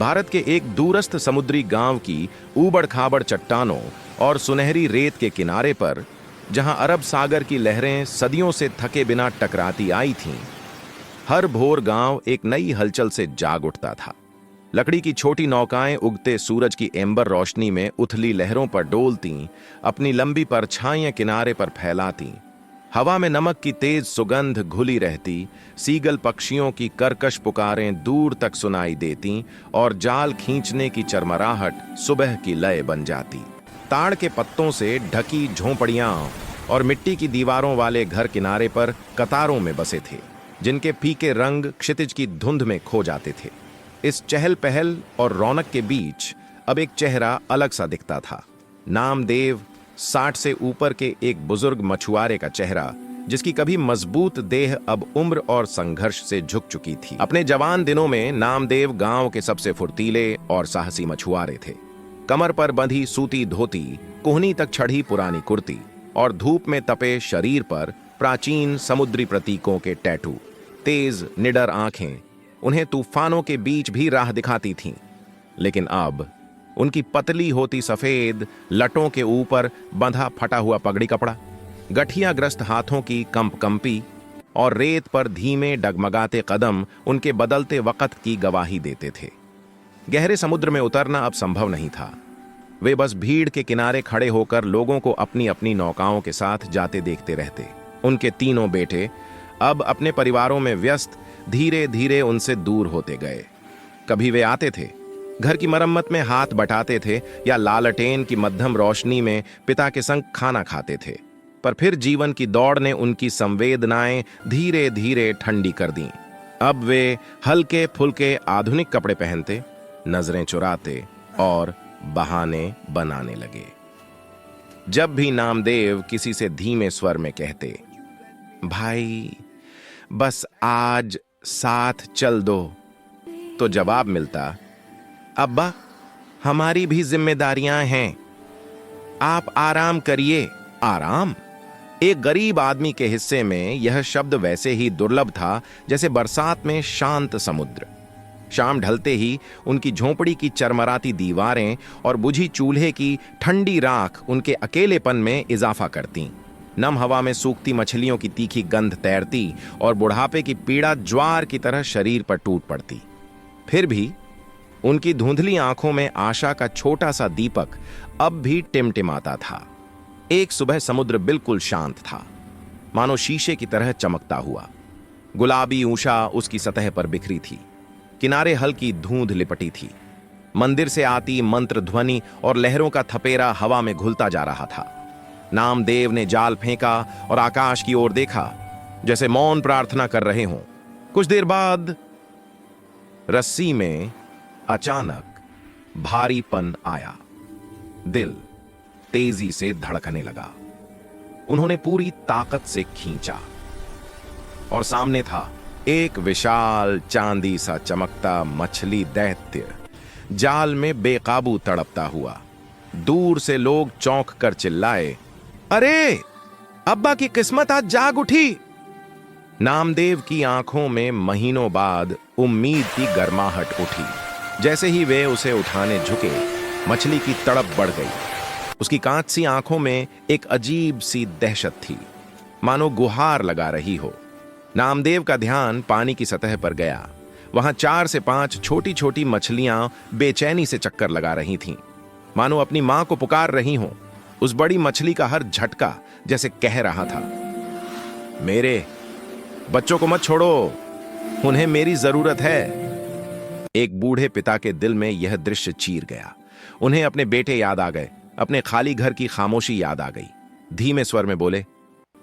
भारत के एक दूरस्थ समुद्री गांव की ऊबड़-खाबड़ चट्टानों और सुनहरी रेत के किनारे पर, जहां अरब सागर की लहरें सदियों से थके बिना टकराती आई थीं, हर भोर गांव एक नई हलचल से जाग उठता था। लकड़ी की छोटी नौकाएं उगते सूरज की एंबर रोशनी में उथली लहरों पर डोलतीं, अपनी लंबी परछाइयां किनारे पर फैलातीं। हवा में नमक की तेज सुगंध घुली रहती, सीगल पक्षियों की कर्कश पुकारें दूर तक सुनाई देतीं और जाल खींचने की चरमराहट सुबह की लय बन जाती। ताड़ के पत्तों से ढकी झोंपड़ियां और मिट्टी की दीवारों वाले घर किनारे पर कतारों में बसे थे, जिनके फीके रंग क्षितिज की धुंध में खो जाते थे। इस चहल पहल और रौनक के बीच अब एक चेहरा अलग सा दिखता था। नामदेव, 60 से ऊपर के एक बुजुर्ग मछुआरे का चेहरा, जिसकी कभी मजबूत देह अब उम्र और संघर्ष से झुक चुकी थी। अपने जवान दिनों में नामदेव गांव के सबसे फुर्तीले और साहसी मछुआरे थे। कमर पर बंधी सूती धोती, कोहनी तक चढ़ी पुरानी कुर्ती और धूप में तपे शरीर पर प्राचीन समुद्री प्रतीकों के टैटू। तेज निडर आंखें उन्हें तूफानों के बीच भी राह दिखाती थीं। लेकिन अब उनकी पतली होती सफेद लटों के ऊपर बंधा फटा हुआ पगड़ी कपड़ा, गठियाग्रस्त हाथों की कंपी और रेत पर धीमे डगमगाते कदम उनके बदलते वक्त की गवाही देते थे। गहरे समुद्र में उतरना अब संभव नहीं था। वे बस भीड़ के किनारे खड़े होकर लोगों को अपनी अपनी नौकाओं के साथ जाते देखते रहते। उनके तीनों बेटे अब अपने परिवारों में व्यस्त धीरे धीरे उनसे दूर होते गए। कभी वे आते थे, घर की मरम्मत में हाथ बटाते थे या लालटेन की मध्यम रोशनी में पिता के संग खाना खाते थे, पर फिर जीवन की दौड़ ने उनकी संवेदनाएं धीरे धीरे ठंडी कर दीं। अब वे हल्के फुल्के आधुनिक कपड़े पहनते, नजरें चुराते और बहाने बनाने लगे। जब भी नामदेव किसी से धीमे स्वर में कहते, भाई बस आज साथ चल दो, तो जवाब मिलता, अब्बा हमारी भी जिम्मेदारियां हैं, आप आराम करिए। आराम? एक गरीब आदमी के हिस्से में यह शब्द वैसे ही दुर्लभ था जैसे बरसात में शांत समुद्र। शाम ढलते ही उनकी झोंपड़ी की चरमराती दीवारें और बुझी चूल्हे की ठंडी राख उनके अकेलेपन में इजाफा करतीं। नम हवा में सूखती मछलियों की तीखी गंध तैरती और बुढ़ापे की पीड़ा ज्वार की तरह शरीर पर टूट पड़ती। फिर भी उनकी धुंधली आंखों में आशा का छोटा सा दीपक अब भी टिमटिमाता था। एक सुबह समुद्र बिल्कुल शांत था, मानो शीशे की तरह चमकता हुआ। गुलाबी ऊषा उसकी सतह पर बिखरी थी, किनारे हल्की धूंध लिपटी थी। मंदिर से आती मंत्र ध्वनि और लहरों का थपेरा हवा में घुलता जा रहा था। नामदेव ने जाल फेंका और आकाश की ओर देखा, जैसे मौन प्रार्थना कर रहे हों। कुछ देर बाद रस्सी में अचानक भारीपन आया। दिल तेजी से धड़कने लगा। उन्होंने पूरी ताकत से खींचा और सामने था एक विशाल चांदी सा चमकता मछली दैत्य, जाल में बेकाबू तड़पता हुआ। दूर से लोग चौंक कर चिल्लाए, अरे अब्बा की किस्मत आज जाग उठी। नामदेव की आंखों में महीनों बाद उम्मीद की गर्माहट उठी। जैसे ही वे उसे उठाने झुके, मछली की तड़प बढ़ गई। उसकी कांच सी आंखों में एक अजीब सी दहशत थी, मानो गुहार लगा रही हो। नामदेव का ध्यान पानी की सतह पर गया। वहां 4 से 5 छोटी छोटी मछलियां बेचैनी से चक्कर लगा रही थीं, मानो अपनी मां को पुकार रही हों। उस बड़ी मछली का हर झटका जैसे कह रहा था, मेरे बच्चों को मत छोड़ो, उन्हें मेरी जरूरत है। एक बूढ़े पिता के दिल में यह दृश्य चीर गया। उन्हें अपने बेटे याद आ गए, अपने खाली घर की खामोशी याद आ गई। धीमे स्वर में बोले,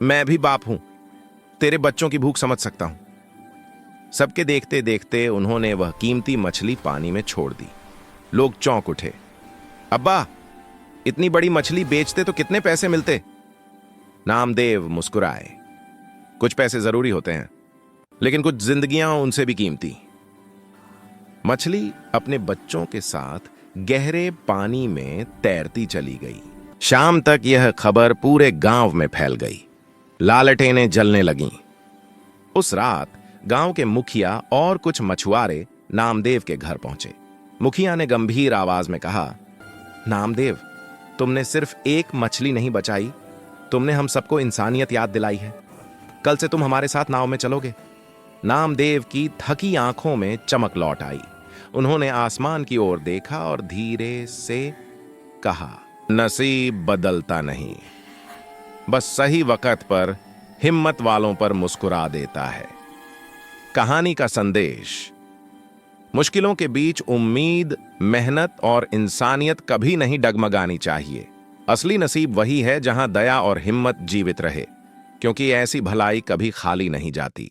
मैं भी बाप हूं, तेरे बच्चों की भूख समझ सकता हूं। सबके देखते देखते उन्होंने वह कीमती मछली पानी में छोड़ दी। लोग चौंक उठे। अब्बा, इतनी बड़ी मछली बेचते तो कितने पैसे मिलते? नामदेव मुस्कुराए। कुछ पैसे जरूरी होते हैं, लेकिन कुछ जिंदगियां उनसे भी कीमती। मछली अपने बच्चों के साथ गहरे पानी में तैरती चली गई। शाम तक यह खबर पूरे गांव में फैल गई। लालटेनें जलने लगीं। उस रात गांव के मुखिया और कुछ मछुआरे नामदेव के घर पहुंचे। मुखिया ने गंभीर आवाज में कहा, नामदेव, तुमने सिर्फ एक मछली नहीं बचाई, तुमने हम सबको इंसानियत याद दिलाई है। कल से तुम हमारे साथ नाव में चलोगे। नामदेव की थकी आंखों में चमक लौट आई। उन्होंने आसमान की ओर देखा और धीरे से कहा, नसीब बदलता नहीं, बस सही वक्त पर हिम्मत वालों पर मुस्कुरा देता है। कहानी का संदेश, मुश्किलों के बीच उम्मीद, मेहनत और इंसानियत कभी नहीं डगमगानी चाहिए। असली नसीब वही है जहां दया और हिम्मत जीवित रहे, क्योंकि ऐसी भलाई कभी खाली नहीं जाती।